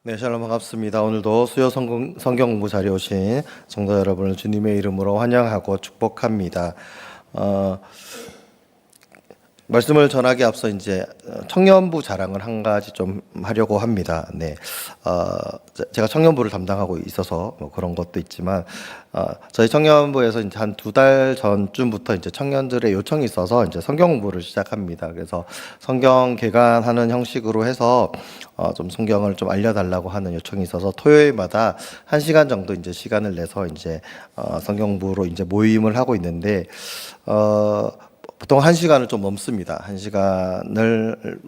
네, 샬롬 반갑습니다. 오늘도 수요 성경 공부 자리에 오신 성도 여러분을 주님의 이름으로 환영하고 축복합니다. 말씀을 전하기 앞서 이제 청년부 자랑을 한 가지 좀 하려고 합니다. 네, 제가 청년부를 담당하고 있어서 뭐 그런 것도 있지만 저희 청년부에서 이제 한 2달 전쯤부터 이제 청년들의 요청이 있어서 이제 성경 공부를 시작합니다. 그래서 성경 개관하는 형식으로 해서 좀 성경을 좀 알려달라고 하는 요청이 있어서 토요일마다 1시간 정도 이제 시간을 내서 이제 성경 공부로 이제 모임을 하고 있는데 보통 1시간을 좀 넘습니다. 1시간을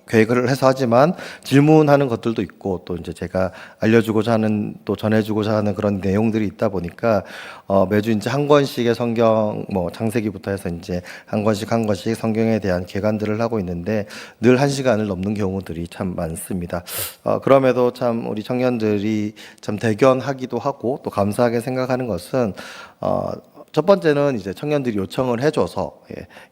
계획을 해서 하지만 질문하는 것들도 있고 또 이제 제가 알려주고자 하는 또 전해주고자 하는 그런 내용들이 있다 보니까 매주 이제 한 권씩의 성경 창세기부터 해서 이제 한 권씩 성경에 대한 개관들을 하고 있는데 늘 1시간을 넘는 경우들이 참 많습니다. 그럼에도 참 우리 청년들이 참 대견하기도 하고 또 감사하게 생각하는 것은 첫 번째는 이제 청년들이 요청을 해줘서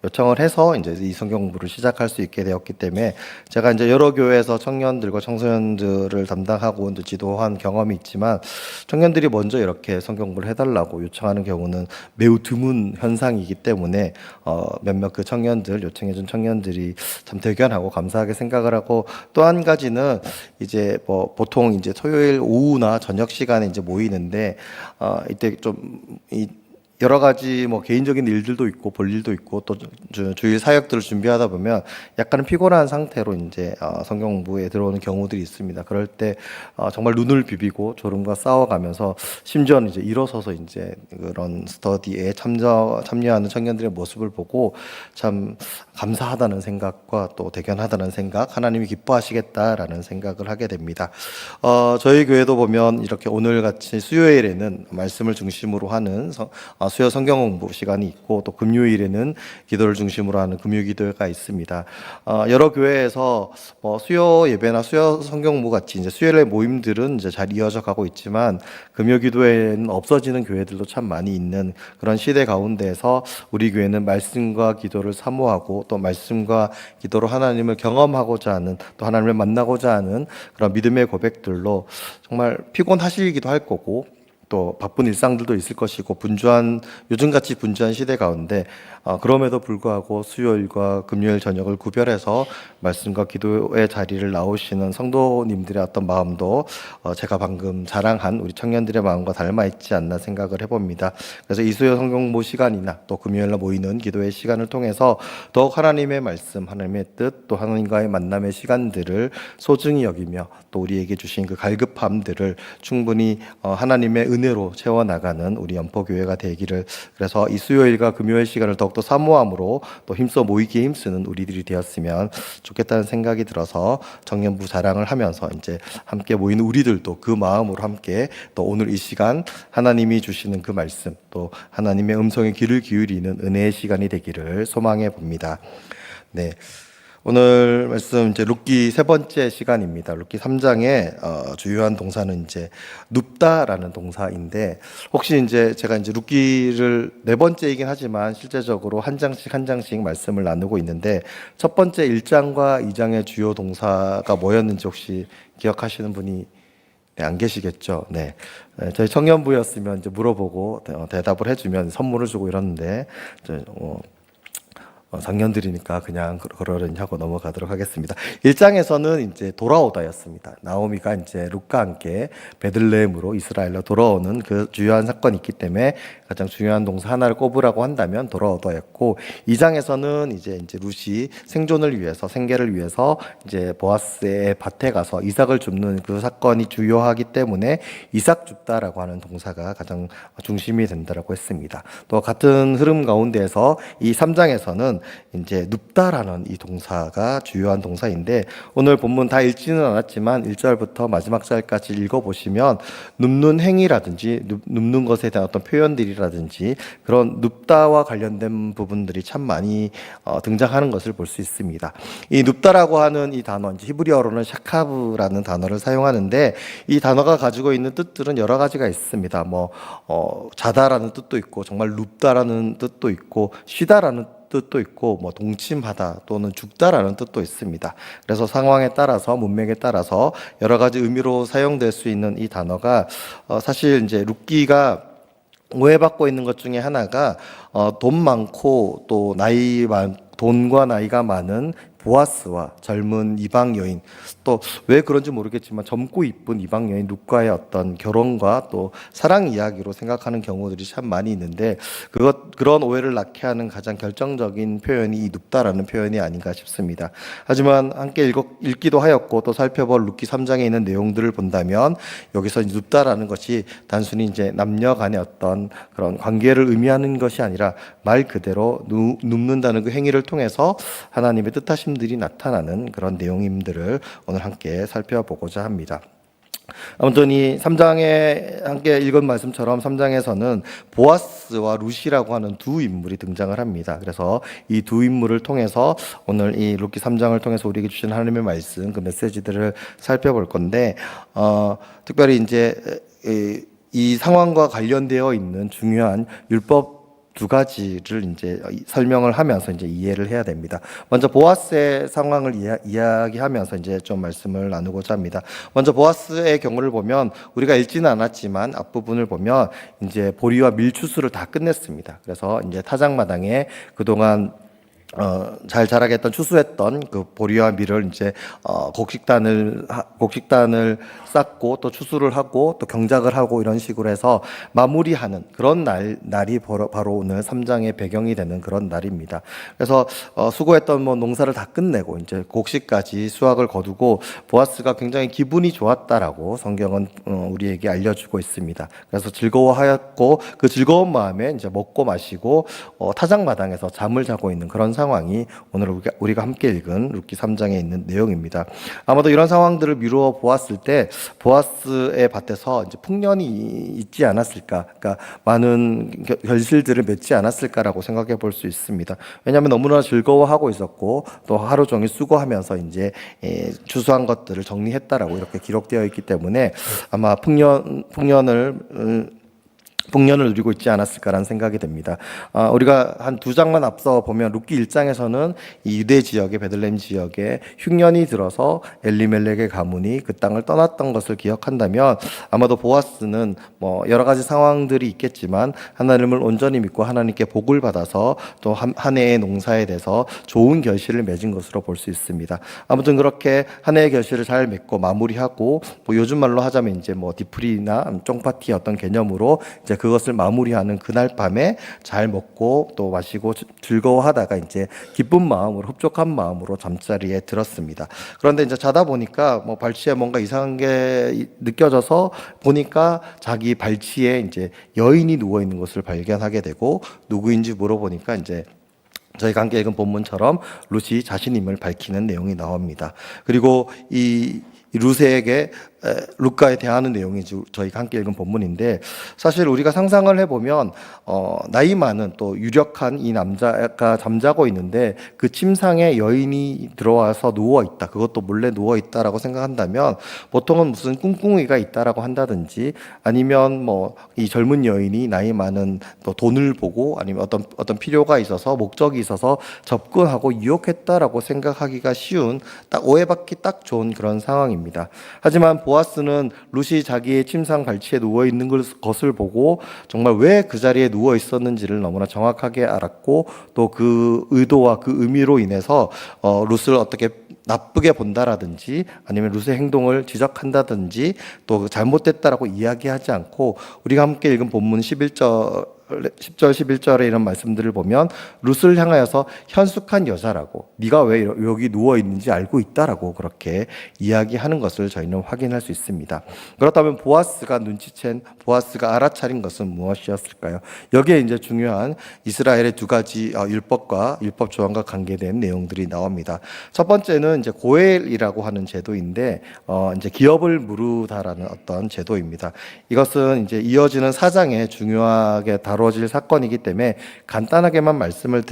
요청을 해서 이제 이 성경 공부를 시작할 수 있게 되었기 때문에 제가 이제 여러 교회에서 청년들과 청소년들을 담당하고 이제 지도한 경험이 있지만 청년들이 먼저 이렇게 성경 공부를 해달라고 요청하는 경우는 매우 드문 현상이기 때문에 몇몇 그 청년들 요청해준 청년들이 참 대견하고 감사하게 생각을 하고 또 한 가지는 이제 보통 이제 토요일 오후나 저녁 시간에 이제 모이는데 이때 좀 여러 가지 개인적인 일들도 있고 볼 일도 있고 또 주일 사역들을 준비하다 보면 약간은 피곤한 상태로 이제 성경 공부에 들어오는 경우들이 있습니다. 그럴 때 정말 눈을 비비고 졸음과 싸워가면서 심지어는 이제 일어서서 이제 그런 스터디에 참여하는 청년들의 모습을 보고 참 감사하다는 생각과 또 대견하다는 생각, 하나님이 기뻐하시겠다라는 생각을 하게 됩니다. 저희 교회도 보면 이렇게 오늘 같이 수요일에는 말씀을 중심으로 하는 수요 성경 공부 시간이 있고 또 금요일에는 기도를 중심으로 하는 금요 기도회가 있습니다. 여러 교회에서 수요 예배나 수요 성경 공부 같이 이제 수요일의 모임들은 이제 잘 이어져 가고 있지만 금요 기도회는 없어지는 교회들도 참 많이 있는 그런 시대 가운데에서 우리 교회는 말씀과 기도를 사모하고 또 말씀과 기도로 하나님을 경험하고자 하는 또 하나님을 만나고자 하는 그런 믿음의 고백들로 정말 피곤하시기도 할 거고 또 바쁜 일상들도 있을 것이고 요즘같이 분주한 시대 가운데 그럼에도 불구하고 수요일과 금요일 저녁을 구별해서 말씀과 기도의 자리를 나오시는 성도님들의 어떤 마음도 제가 방금 자랑한 우리 청년들의 마음과 닮아 있지 않나 생각을 해봅니다. 그래서 이 수요 성경 공부 시간이나 또 금요일날 모이는 기도의 시간을 통해서 더욱 하나님의 말씀, 하나님의 뜻, 또 하나님과의 만남의 시간들을 소중히 여기며 또 우리에게 주신 그 갈급함들을 충분히 하나님의 은혜로 채워나가는 우리 연포교회가 되기를, 그래서 이 수요일과 금요일 시간을 더욱더 사모함으로 또 힘써 모이기에 힘쓰는 우리들이 되었으면 좋겠다는 생각이 들어서 청년부 자랑을 하면서 이제 함께 모이는 우리들도 그 마음으로 함께 또 오늘 이 시간 하나님이 주시는 그 말씀 또 하나님의 음성에 귀를 기울이는 은혜의 시간이 되기를 소망해 봅니다. 네. 오늘 말씀 이제 룻기 3번째 시간입니다. 룻기 3장의 주요한 동사는 이제 눕다라는 동사인데, 혹시 이제 제가 이제 룻기를 4번째이긴 하지만 실제적으로 한 장씩 말씀을 나누고 있는데 첫 번째 1장과 2장의 주요 동사가 뭐였는지 혹시 기억하시는 분이 안 계시겠죠? 네. 저희 청년부였으면 이제 물어보고 대답을 해주면 선물을 주고 이러는데 작년들이니까 그냥 그러려니 하고 넘어가도록 하겠습니다. 1장에서는 이제 돌아오다였습니다. 나오미가 이제 룻과 함께 베들레헴으로 이스라엘로 돌아오는 그 주요한 사건이 있기 때문에 가장 중요한 동사 하나를 꼽으라고 한다면 돌아오다였고, 2장에서는 이제 룻이 생존을 위해서 생계를 위해서 이제 보아스의 밭에 가서 이삭을 줍는 그 사건이 주요하기 때문에 이삭 줍다라고 하는 동사가 가장 중심이 된다라고 했습니다. 또 같은 흐름 가운데에서 이 3장에서는 이제 눕다라는 이 동사가 주요한 동사인데, 오늘 본문 다 읽지는 않았지만 1절부터 마지막 절까지 읽어보시면 눕는 행위라든지 눕는 것에 대한 어떤 표현들이라든지 그런 눕다와 관련된 부분들이 참 많이 등장하는 것을 볼 수 있습니다. 이 눕다라고 하는 이 단어, 이제 히브리어로는 샤카브라는 단어를 사용하는데 이 단어가 가지고 있는 뜻들은 여러 가지가 있습니다. 자다라는 뜻도 있고 정말 눕다라는 뜻도 있고 쉬다라는 뜻도 있고 뭐 동침하다 또는 죽다라는 뜻도 있습니다. 그래서 상황에 따라서 문맥에 따라서 여러 가지 의미로 사용될 수 있는 이 단어가 사실 이제 룻기가 오해받고 있는 것 중에 하나가 돈 많고 또 돈과 나이가 많은 보아스와 젊은 이방 여인, 또 왜 그런지 모르겠지만 젊고 이쁜 이방 여인 룻과의 어떤 결혼과 또 사랑 이야기로 생각하는 경우들이 참 많이 있는데, 그런 오해를 낳게 하는 가장 결정적인 표현이 이 눕다라는 표현이 아닌가 싶습니다. 하지만 함께 읽기도 하였고 또 살펴볼 룻기 3장에 있는 내용들을 본다면 여기서 눕다라는 것이 단순히 이제 남녀 간의 어떤 그런 관계를 의미하는 것이 아니라 말 그대로 눕는다는 그 행위를 통해서 하나님의 뜻하심들이 나타나는 그런 내용임들을 오늘 함께 살펴보고자 합니다. 아무튼 이 3장에 함께 읽은 말씀처럼 3장에서는 보아스와 룻이라고 하는 두 인물이 등장을 합니다. 그래서 이 두 인물을 통해서 오늘 이 룻기 3장을 통해서 우리에게 주신 하나님의 말씀, 그 메시지들을 살펴볼 건데, 특별히 이제 이 상황과 관련되어 있는 중요한 율법 두 가지를 이제 설명을 하면서 이제 이해를 해야 됩니다. 먼저 보아스의 상황을 이야기하면서 이제 좀 말씀을 나누고자 합니다. 먼저 보아스의 경우를 보면 우리가 읽지는 않았지만 앞부분을 보면 이제 보리와 밀 추수를 다 끝냈습니다. 그래서 이제 타작마당에 그동안 잘 자라겠던 추수했던 그 보리와 밀을 이제 곡식단을 쌓고 또 추수를 하고 또 경작을 하고 이런 식으로 해서 마무리하는 그런 날이 바로 오늘 3장의 배경이 되는 그런 날입니다. 그래서 수고했던 뭐 농사를 다 끝내고 이제 곡식까지 수확을 거두고 보아스가 굉장히 기분이 좋았다라고 성경은 우리에게 알려주고 있습니다. 그래서 즐거워하였고 그 즐거운 마음에 이제 먹고 마시고 타작마당에서 잠을 자고 있는 그런 상황이 오늘 우리가 함께 읽은 룻기 3장에 있는 내용입니다. 아마도 이런 상황들을 미루어 보았을 때 보아스의 밭에서 이제 풍년이 있지 않았을까, 그러니까 많은 결실들을 맺지 않았을까라고 생각해 볼 수 있습니다. 왜냐하면 너무나 즐거워하고 있었고 또 하루 종일 수고하면서 이제 추수한 것들을 정리했다라고 이렇게 기록되어 있기 때문에 아마 풍년을 누리고 있지 않았을까라는 생각이 듭니다. 우리가 한 두 장만 앞서 보면 룻기 1장에서는 이 유대 지역의 베들레헴 지역에 흉년이 들어서 엘리멜렉의 가문이 그 땅을 떠났던 것을 기억한다면 아마도 보아스는 뭐 여러 가지 상황들이 있겠지만 하나님을 온전히 믿고 하나님께 복을 받아서 또 한 해의 농사에 대해서 좋은 결실을 맺은 것으로 볼 수 있습니다. 아무튼 그렇게 한 해의 결실을 잘 맺고 마무리하고 뭐 요즘 말로 하자면 이제 뭐 디프리나 쫑파티 어떤 개념으로 이제 그것을 마무리하는 그날 밤에 잘 먹고 또 마시고 즐거워하다가 이제 기쁜 마음으로 흡족한 마음으로 잠자리에 들었습니다. 그런데 이제 자다 보니까 뭐 발치에 뭔가 이상한 게 느껴져서 보니까 자기 발치에 이제 여인이 누워 있는 것을 발견하게 되고 누구인지 물어보니까 이제 저희가 함께 읽은 본문처럼 룻이 자신임을 밝히는 내용이 나옵니다. 그리고 이 룻에게 룻과에 대하는 내용이 저희가 함께 읽은 본문인데, 사실 우리가 상상을 해보면 나이 많은 또 유력한 이 남자가 잠자고 있는데 그 침상에 여인이 들어와서 누워있다, 그것도 몰래 누워있다라고 생각한다면 보통은 무슨 꿍꿍이가 있다라고 한다든지 아니면 뭐 이 젊은 여인이 나이 많은 또 돈을 보고 아니면 어떤 필요가 있어서 목적이 있어서 접근하고 유혹했다라고 생각하기가 쉬운, 딱 오해받기 딱 좋은 그런 상황입니다. 하지만 보아스는 룻이 자기의 침상 발치에 누워 있는 것을 보고 정말 왜 그 자리에 누워 있었는지를 너무나 정확하게 알았고 또 그 의도와 그 의미로 인해서 룻을 어떻게 나쁘게 본다라든지 아니면 룻의 행동을 지적한다든지 또 잘못됐다라고 이야기하지 않고 우리가 함께 읽은 본문 10절 11절에 이런 말씀들을 보면 룻을 향하여서 현숙한 여자라고, 네가 왜 여기 누워 있는지 알고 있다라고 그렇게 이야기하는 것을 저희는 확인할 수 있습니다. 그렇다면 보아스가 눈치챈, 보아스가 알아차린 것은 무엇이었을까요? 여기에 이제 중요한 이스라엘의 두 가지 율법과 율법 조항과 관계된 내용들이 나옵니다. 첫 번째는 이제 고엘이라고 하는 제도인데 이제 기업을 무르다라는 어떤 제도입니다. 이것은 이제 이어지는 사장에 중요하게 다뤄질 사건이기 때문에 간단하게만 말씀을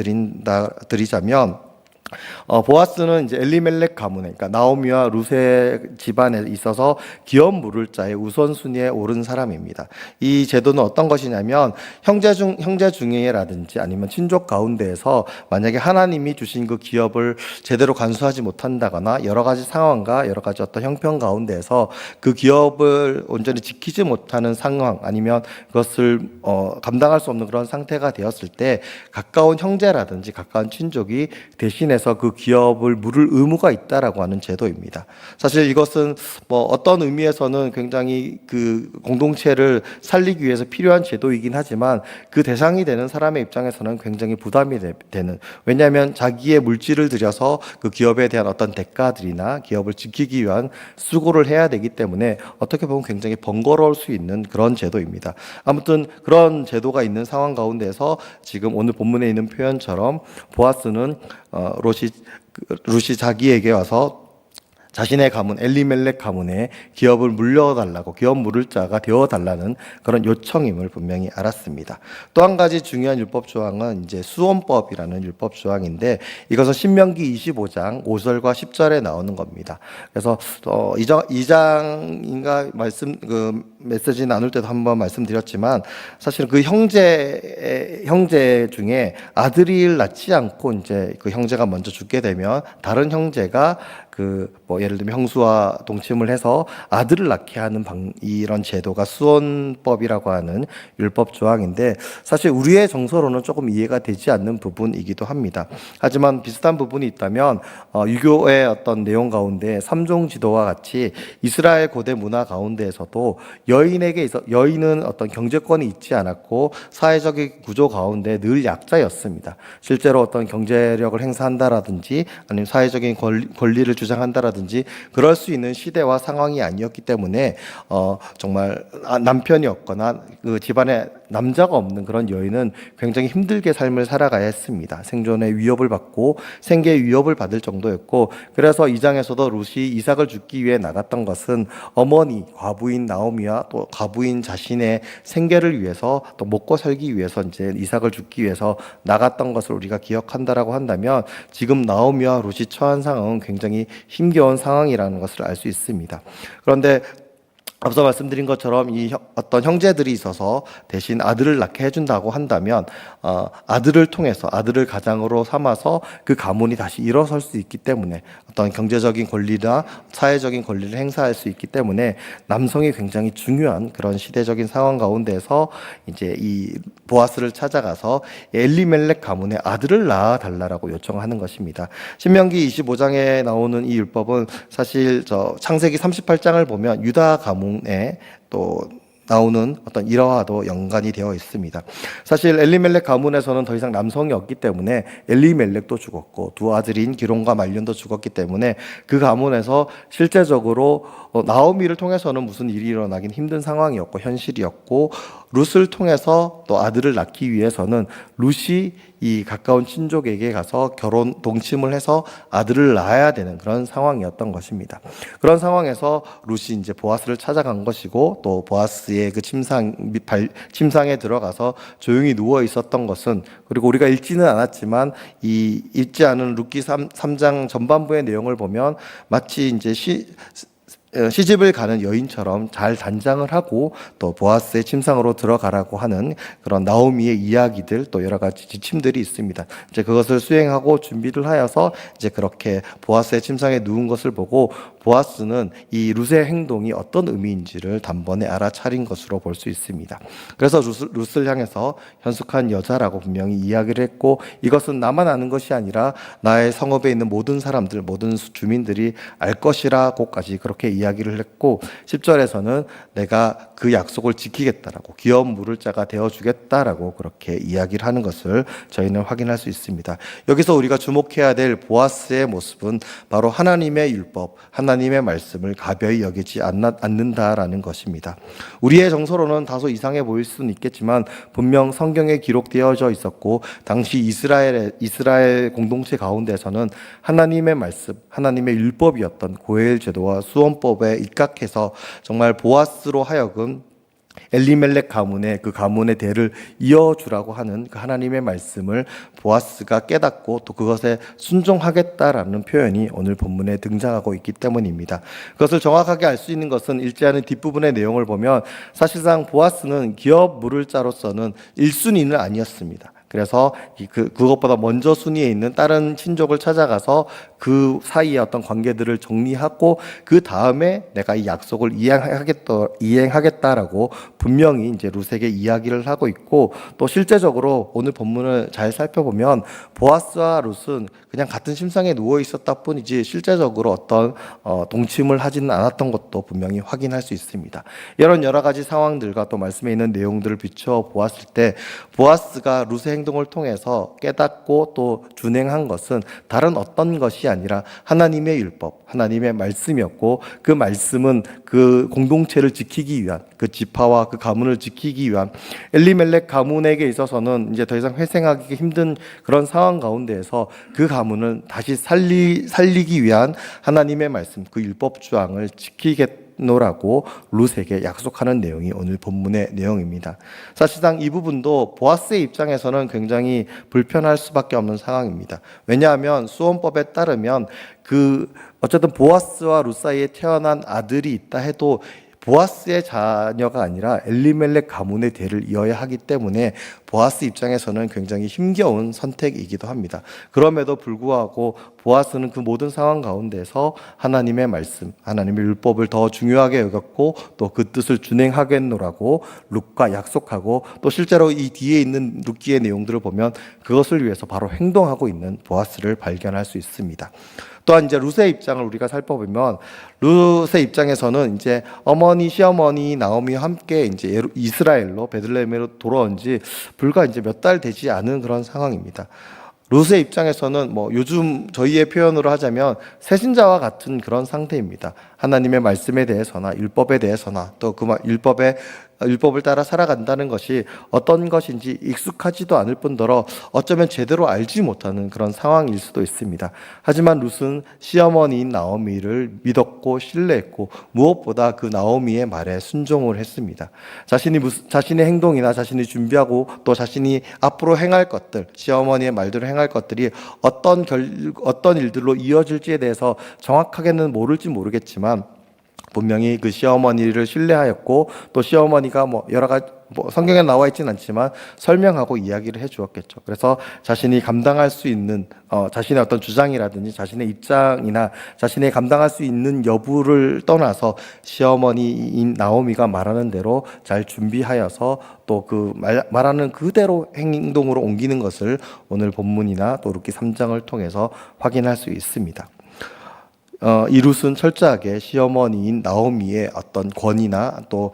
드리자면 보아스는 이제 엘리멜렉 가문에, 그러니까 나오미와 루세 집안에 있어서 기업 물을 자의 우선순위에 오른 사람입니다. 이 제도는 어떤 것이냐면 형제 중에라든지 아니면 친족 가운데에서 만약에 하나님이 주신 그 기업을 제대로 간수하지 못한다거나 여러 가지 상황과 여러 가지 어떤 형편 가운데에서 그 기업을 온전히 지키지 못하는 상황 아니면 그것을 감당할 수 없는 그런 상태가 되었을 때 가까운 형제라든지 가까운 친족이 대신해서 그 기업을 물을 의무가 있다라고 하는 제도입니다. 사실 이것은 뭐 어떤 의미에서는 굉장히 그 공동체를 살리기 위해서 필요한 제도이긴 하지만 그 대상이 되는 사람의 입장에서는 굉장히 부담이 되는, 왜냐하면 자기의 물질을 들여서 그 기업에 대한 어떤 대가들이나 기업을 지키기 위한 수고를 해야 되기 때문에 어떻게 보면 굉장히 번거로울 수 있는 그런 제도입니다. 아무튼 그런 제도가 있는 상황 가운데서 지금 오늘 본문에 있는 표현처럼 보아스는 룻이 자기에게 와서 자신의 가문 엘리멜렉 가문에 기업을 물려달라고, 기업 물을 자가 되어달라는 그런 요청임을 분명히 알았습니다. 또 한 가지 중요한 율법 조항은 이제 수원법이라는 율법 조항인데 이것은 신명기 25장 5절과 10절에 나오는 겁니다. 그래서 2장인가 메시지 나눌 때도 한번 말씀드렸지만 사실 그 형제 중에 아들을 낳지 않고 이제 그 형제가 먼저 죽게 되면 다른 형제가 예를 들면 형수와 동침을 해서 아들을 낳게 하는 이런 제도가 수원법이라고 하는 율법 조항인데 사실 우리의 정서로는 조금 이해가 되지 않는 부분이기도 합니다. 하지만 비슷한 부분이 있다면 유교의 어떤 내용 가운데 삼종 지도와 같이 이스라엘 고대 문화 가운데에서도 여인은 어떤 경제권이 있지 않았고 사회적인 구조 가운데 늘 약자였습니다. 실제로 어떤 경제력을 행사한다라든지 아니면 사회적인 권리를 주장한다라든지 그럴 수 있는 시대와 상황이 아니었기 때문에 정말 남편이 없거나 그 집안에 남자가 없는 그런 여인은 굉장히 힘들게 삶을 살아가야 했습니다. 생존의 위협을 받고 생계의 위협을 받을 정도였고, 그래서 이 장에서도 룻이 이삭을 죽기 위해 나갔던 것은 어머니 과부인 나오미와 또 과부인 자신의 생계를 위해서 또 먹고 살기 위해서 이제 이삭을 죽기 위해서 나갔던 것을 우리가 기억한다라고 한다면 지금 나오미와 룻이 처한 상황은 굉장히 힘겨운 상황이라는 것을 알 수 있습니다. 그런데 앞서 말씀드린 것처럼 어떤 형제들이 있어서 대신 아들을 낳게 해준다고 한다면 아들을 통해서 아들을 가장으로 삼아서 그 가문이 다시 일어설 수 있기 때문에 어떤 경제적인 권리나 사회적인 권리를 행사할 수 있기 때문에 남성이 굉장히 중요한 그런 시대적인 상황 가운데서 이제 이 보아스를 찾아가서 엘리멜렉 가문의 아들을 낳아 달라라고 요청하는 것입니다. 신명기 25장에 나오는 이 율법은 사실 창세기 38장을 보면 유다 가문 또 나오는 어떤 일화와도 연관이 되어 있습니다. 사실 엘리멜렉 가문에서는 더 이상 남성이 없기 때문에 엘리멜렉도 죽었고 두 아들인 기론과 말륜도 죽었기 때문에 그 가문에서 실제적으로 나오미를 통해서는 무슨 일이 일어나긴 힘든 상황이었고 현실이었고, 룻을 통해서 또 아들을 낳기 위해서는 룻이 이 가까운 친족에게 가서 결혼 동침을 해서 아들을 낳아야 되는 그런 상황이었던 것입니다. 그런 상황에서 룻이 이제 보아스를 찾아간 것이고, 또 보아스의 그 침상에 들어가서 조용히 누워 있었던 것은, 그리고 우리가 읽지는 않았지만 이 읽지 않은 룻기 3장 전반부의 내용을 보면 마치 이제 시집을 가는 여인처럼 잘 단장을 하고 또 보아스의 침상으로 들어가라고 하는 그런 나오미의 이야기들, 또 여러 가지 지침들이 있습니다. 이제 그것을 수행하고 준비를 하여서 이제 그렇게 보아스의 침상에 누운 것을 보고 보아스는 이 룻의 행동이 어떤 의미인지를 단번에 알아차린 것으로 볼 수 있습니다. 그래서 룻을 향해서 현숙한 여자라고 분명히 이야기를 했고, 이것은 나만 아는 것이 아니라 나의 성읍에 있는 모든 사람들, 모든 주민들이 알 것이라고까지 그렇게 이야기를 했고, 10절에서는 내가 그 약속을 지키겠다라고, 기업 물을 자가 되어주겠다라고 그렇게 이야기를 하는 것을 저희는 확인할 수 있습니다. 여기서 우리가 주목해야 될 보아스의 모습은 바로 하나님의 율법, 하나님의 말씀을 가벼이 여기지 않는다라는 것입니다. 우리의 정서로는 다소 이상해 보일 수는 있겠지만 분명 성경에 기록되어져 있었고, 당시 이스라엘 공동체 가운데서는 하나님의 말씀, 하나님의 율법이었던 고엘 제도와 수원법에 입각해서 정말 보아스로 하여금 엘리멜렉 가문의 그 가문의 대를 이어주라고 하는 그 하나님의 말씀을 보아스가 깨닫고 또 그것에 순종하겠다라는 표현이 오늘 본문에 등장하고 있기 때문입니다. 그것을 정확하게 알 수 있는 것은 일제하는 뒷부분의 내용을 보면 사실상 보아스는 기업 물을 자로서는 1순위는 아니었습니다. 그래서 그것보다 먼저 순위에 있는 다른 친족을 찾아가서 그 사이의 어떤 관계들을 정리하고 그 다음에 내가 이 약속을 이행하겠다라고 분명히 이제 룻에게 이야기를 하고 있고, 또 실제적으로 오늘 본문을 잘 살펴보면 보아스와 룻은 그냥 같은 침상에 누워 있었다 뿐이지 실제적으로 어떤 동침을 하지는 않았던 것도 분명히 확인할 수 있습니다. 이런 여러 가지 상황들과 또 말씀에 있는 내용들을 비추어 보았을 때 보아스가 룻의 행동을 통해서 깨닫고 또 준행한 것은 다른 어떤 것이 아니라 하나님의 율법, 하나님의 말씀이었고, 그 말씀은 그 공동체를 지키기 위한, 그 지파와 그 가문을 지키기 위한, 엘리멜렉 가문에게 있어서는 이제 더 이상 회생하기 힘든 그런 상황 가운데에서 그 가문을 다시 살리기 위한 하나님의 말씀, 그 율법 주앙을 지키겠노라고 룻에게 약속하는 내용이 오늘 본문의 내용입니다. 사실상 이 부분도 보아스의 입장에서는 굉장히 불편할 수밖에 없는 상황입니다. 왜냐하면 수원법에 따르면 어쨌든 보아스와 룻 사이에 태어난 아들이 있다 해도 보아스의 자녀가 아니라 엘리멜렉 가문의 대를 이어야 하기 때문에 보아스 입장에서는 굉장히 힘겨운 선택이기도 합니다. 그럼에도 불구하고 보아스는 그 모든 상황 가운데서 하나님의 말씀, 하나님의 율법을 더 중요하게 여겼고 또 그 뜻을 준행하겠노라고 룻과 약속하고, 또 실제로 이 뒤에 있는 룻기의 내용들을 보면 그것을 위해서 바로 행동하고 있는 보아스를 발견할 수 있습니다. 또한 이제 룻의 입장을 우리가 살펴보면 룻의 입장에서는 이제 어머니, 시어머니 나오미와 함께 이제 이스라엘로 베들레헴으로 돌아온 지 불과 이제 몇 달 되지 않은 그런 상황입니다. 룻의 입장에서는 뭐 요즘 저희의 표현으로 하자면 새신자와 같은 그런 상태입니다. 하나님의 말씀에 대해서나 율법에 대해서나 또 그 율법을 따라 살아간다는 것이 어떤 것인지 익숙하지도 않을 뿐더러 어쩌면 제대로 알지 못하는 그런 상황일 수도 있습니다. 하지만 룻은 시어머니인 나오미를 믿었고 신뢰했고 무엇보다 그 나오미의 말에 순종을 했습니다. 자신의 행동이나 자신이 준비하고 또 자신이 앞으로 행할 것들, 시어머니의 말대로 행할 것들이 어떤 일들로 이어질지에 대해서 정확하게는 모를지 모르겠지만 분명히 그 시어머니를 신뢰하였고, 또 시어머니가 뭐 여러 가지 성경에 나와 있지는 않지만 설명하고 이야기를 해 주었겠죠. 그래서 자신이 감당할 수 있는 자신의 어떤 주장이라든지 자신의 입장이나 자신의 감당할 수 있는 여부를 떠나서 시어머니인 나오미가 말하는 대로 잘 준비하여서 또 그 말하는 그대로 행동으로 옮기는 것을 오늘 본문이나 또 룻기 3장을 통해서 확인할 수 있습니다. 이 룻은 철저하게 시어머니인 나오미의 어떤 권위나 또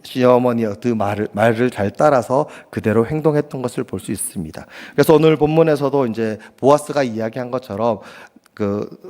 시어머니의 그 말을 잘 따라서 그대로 행동했던 것을 볼 수 있습니다. 그래서 오늘 본문에서도 이제 보아스가 이야기한 것처럼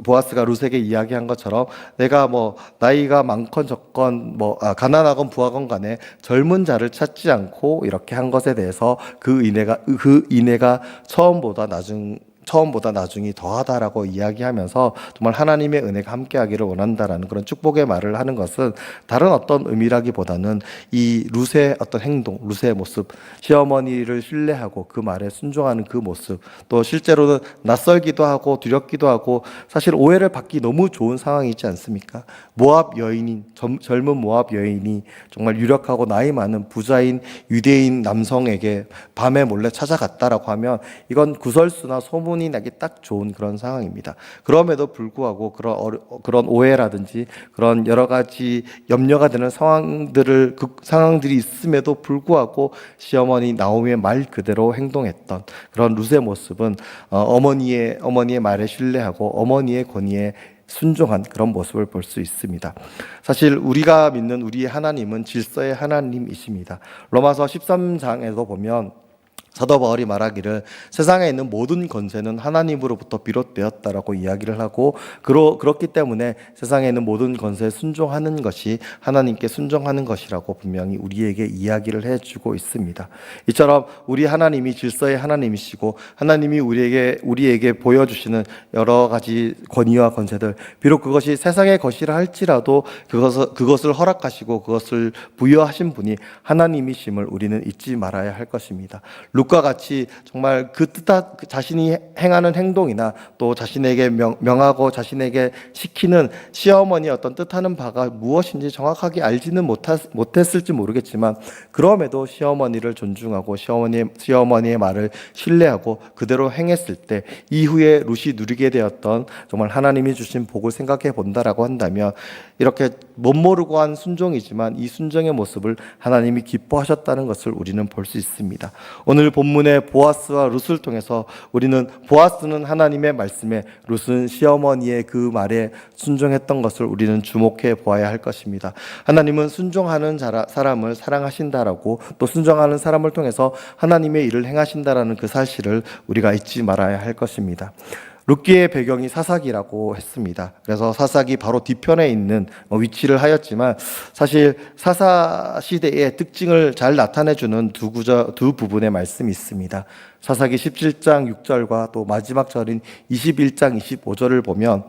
보아스가 룻에게 이야기한 것처럼 내가 뭐 나이가 많건 적건 가난하건 부하건 간에 젊은 자를 찾지 않고 이렇게 한 것에 대해서 그 인애가 처음보다 나중이 더하다라고 이야기하면서 정말 하나님의 은혜가 함께하기를 원한다라는 그런 축복의 말을 하는 것은 다른 어떤 의미라기보다는 이 룻의 어떤 행동, 룻의 모습, 시어머니를 신뢰하고 그 말에 순종하는 그 모습, 또 실제로는 낯설기도 하고 두렵기도 하고 사실 오해를 받기 너무 좋은 상황이지 않습니까? 젊은 모압 여인이 정말 유력하고 나이 많은 부자인 유대인 남성에게 밤에 몰래 찾아갔다라고 하면 이건 구설수나 소문이 나기 딱 좋은 그런 상황입니다. 그럼에도 불구하고 그런 오해라든지 그런 여러 가지 염려가 되는 상황들이 있음에도 불구하고 시어머니 나오미의 말 그대로 행동했던 그런 룻의 모습은 어머니의 말에 신뢰하고 어머니의 권위에 순종한 그런 모습을 볼 수 있습니다. 사실 우리가 믿는 우리의 하나님은 질서의 하나님이십니다. 로마서 13장에도 보면 사도 바울이 말하기를 세상에 있는 모든 권세는 하나님으로부터 비롯되었다라고 이야기를 하고 그렇기 때문에 세상에 있는 모든 권세에 순종하는 것이 하나님께 순종하는 것이라고 분명히 우리에게 이야기를 해주고 있습니다. 이처럼 우리 하나님이 질서의 하나님이시고 하나님이 우리에게 보여주시는 여러 가지 권위와 권세들, 비록 그것이 세상의 것이라 할지라도 그것을 허락하시고 그것을 부여하신 분이 하나님이심을 우리는 잊지 말아야 할 것입니다. 룻과 같이 정말 자신이 행하는 행동이나 또 자신에게 명하고 자신에게 시키는 시어머니의 어떤 뜻하는 바가 무엇인지 정확하게 알지는 못했을지 모르겠지만 그럼에도 시어머니를 존중하고 시어머니의 말을 신뢰하고 그대로 행했을 때 이후에 룻이 누리게 되었던 정말 하나님이 주신 복을 생각해 본다라고 한다면 이렇게 못 모르고 한 순종이지만 이 순종의 모습을 하나님이 기뻐하셨다는 것을 우리는 볼 수 있습니다. 오늘 본문의 보아스와 룻을 통해서 우리는 보아스는 하나님의 말씀에 룻은 시어머니의 그 말에 순종했던 것을 우리는 주목해 보아야 할 것입니다. 하나님은 순종하는 사람을 사랑하신다라고 또 순종하는 사람을 통해서 하나님의 일을 행하신다라는 그 사실을 우리가 잊지 말아야 할 것입니다. 룻기의 배경이 사사기라고 했습니다. 그래서 사사기 바로 뒤편에 있는 위치를 하였지만 사실 사사 시대의 특징을 잘 나타내주는 두 부분의 말씀이 있습니다. 사사기 17장 6절과 또 마지막 절인 21장 25절을 보면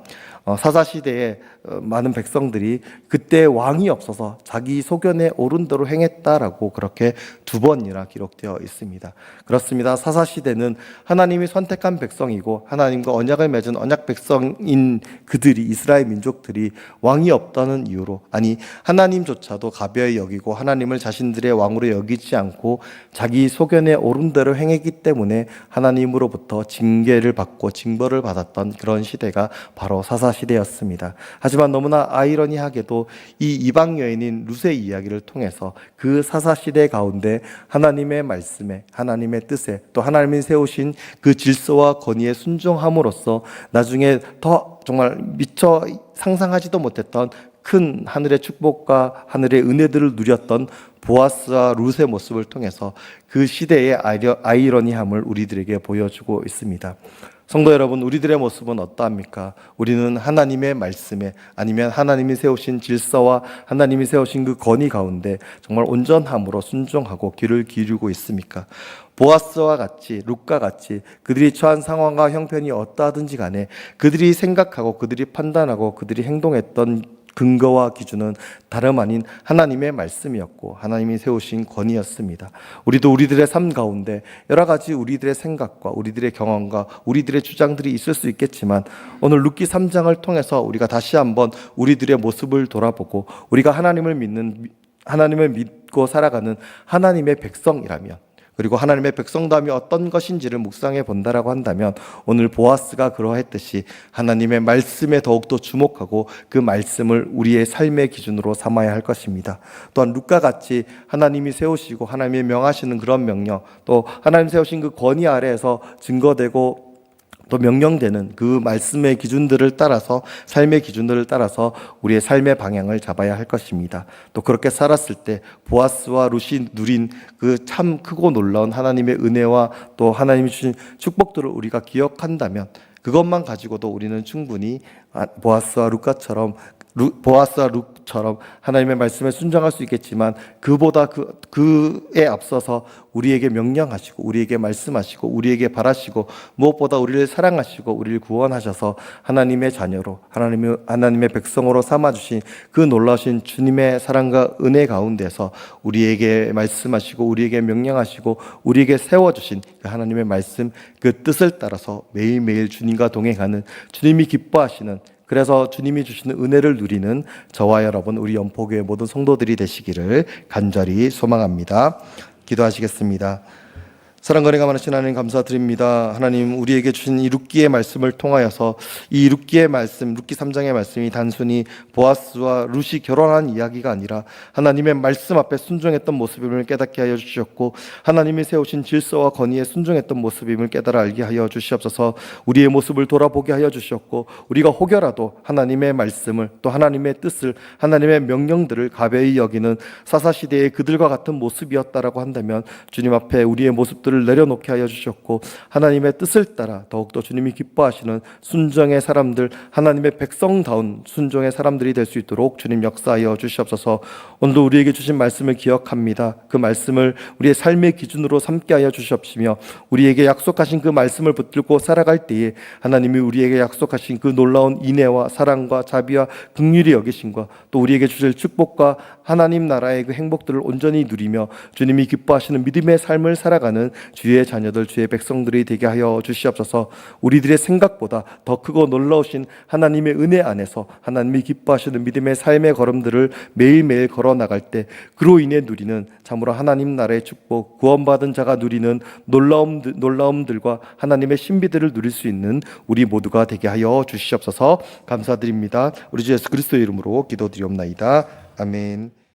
사사 시대에 많은 백성들이 그때 왕이 없어서 자기 소견에 옳은 대로 행했다라고 그렇게 두 번이나 기록되어 있습니다. 그렇습니다. 사사 시대는 하나님이 선택한 백성이고 하나님과 언약을 맺은 언약 백성인 그들이 이스라엘 민족들이 왕이 없다는 이유로 아니 하나님조차도 가벼이 여기고 하나님을 자신들의 왕으로 여기지 않고 자기 소견에 옳은 대로 행했기 때문에 하나님으로부터 징계를 받고 징벌을 받았던 그런 시대가 바로 사사 시대였습니다. 하지만 너무나 아이러니하게도 이 이방 여인인 룻의 이야기를 통해서 그 사사 시대 가운데 하나님의 말씀에 하나님의 뜻에 또 하나님이 세우신 그 질서와 권위에 순종함으로써 나중에 더 정말 미처 상상하지도 못했던 큰 하늘의 축복과 하늘의 은혜들을 누렸던 보아스와 룻의 모습을 통해서 그 시대의 아이러니함을 우리들에게 보여주고 있습니다. 성도 여러분, 우리들의 모습은 어떠합니까? 우리는 하나님의 말씀에 아니면 하나님이 세우신 질서와 하나님이 세우신 그 권위 가운데 정말 온전함으로 순종하고 귀를 기울이고 있습니까? 보아스와 같이 룻과 같이 그들이 처한 상황과 형편이 어떠하든지 간에 그들이 생각하고 그들이 판단하고 그들이 행동했던 근거와 기준은 다름 아닌 하나님의 말씀이었고 하나님이 세우신 권위였습니다. 우리도 우리들의 삶 가운데 여러 가지 우리들의 생각과 우리들의 경험과 우리들의 주장들이 있을 수 있겠지만 오늘 룻기 3장을 통해서 우리가 다시 한번 우리들의 모습을 돌아보고 우리가 하나님을 믿고 살아가는 하나님의 백성이라면 그리고 하나님의 백성됨이 어떤 것인지를 묵상해 본다라고 한다면 오늘 보아스가 그러했듯이 하나님의 말씀에 더욱더 주목하고 그 말씀을 우리의 삶의 기준으로 삼아야 할 것입니다. 또한 룻과 같이 하나님이 세우시고 하나님이 명하시는 그런 명령 또 하나님 세우신 그 권위 아래에서 증거되고 또 명령되는 그 말씀의 기준들을 따라서 삶의 기준들을 따라서 우리의 삶의 방향을 잡아야 할 것입니다. 또 그렇게 살았을 때 보아스와 룻이 누린 그 참 크고 놀라운 하나님의 은혜와 또 하나님이 주신 축복들을 우리가 기억한다면 그것만 가지고도 우리는 충분히 보아스와 룻처럼 하나님의 말씀에 순종할 수 있겠지만 그보다 그에 앞서서 우리에게 명령하시고 우리에게 말씀하시고 우리에게 바라시고 무엇보다 우리를 사랑하시고 우리를 구원하셔서 하나님의 자녀로 하나님의 백성으로 삼아주신 그 놀라우신 주님의 사랑과 은혜 가운데서 우리에게 말씀하시고 우리에게 명령하시고 우리에게 세워주신 그 하나님의 말씀 그 뜻을 따라서 매일매일 주님과 동행하는 주님이 기뻐하시는 그래서 주님이 주시는 은혜를 누리는 저와 여러분 우리 연포교회 모든 성도들이 되시기를 간절히 소망합니다. 기도하시겠습니다. 사랑과 은혜가 많으신 하나님 감사드립니다. 하나님 우리에게 주신 이 룻기의 말씀을 통하여서 이 룻기의 말씀, 룻기 3장의 말씀이 단순히 보아스와 룻이 결혼한 이야기가 아니라 하나님의 말씀 앞에 순종했던 모습임을 깨닫게 하여 주셨고 하나님이 세우신 질서와 권위에 순종했던 모습임을 깨달아 알게 하여 주시옵소서. 우리의 모습을 돌아보게 하여 주셨고 우리가 혹여라도 하나님의 말씀을 또 하나님의 뜻을 하나님의 명령들을 가벼이 여기는 사사시대의 그들과 같은 모습이었다라고 한다면 주님 앞에 우리의 모습들을 것들을 내려놓게 하여 주셨고 하나님의 뜻을 따라 더욱더 주님이 기뻐하시는 순종의 사람들, 하나님의 백성다운 순종의 사람들이 될 수 있도록 주님 역사하여 주시옵소서. 오늘도 우리에게 주신 말씀을 기억합니다. 그 말씀을 우리의 삶의 기준으로 삼게 하여 주시옵시며 우리에게 약속하신 그 말씀을 붙들고 살아갈 때에 하나님이 우리에게 약속하신 그 놀라운 인애와 사랑과 자비와 긍휼히 여기심과 또 우리에게 주실 축복과 하나님 나라의 그 행복들을 온전히 누리며 주님이 기뻐하시는 믿음의 삶을 살아가는 주의 자녀들, 주의 백성들이 되게 하여 주시옵소서. 우리들의 생각보다 더 크고 놀라우신 하나님의 은혜 안에서 하나님이 기뻐하시는 믿음의 삶의 걸음들을 매일매일 걸어 나갈 때 그로 인해 누리는 참으로 하나님 나라의 축복, 구원받은 자가 누리는 놀라움들과 하나님의 신비들을 누릴 수 있는 우리 모두가 되게 하여 주시옵소서. 감사드립니다. 우리 주 예수 그리스도의 이름으로 기도드리옵나이다. 아멘.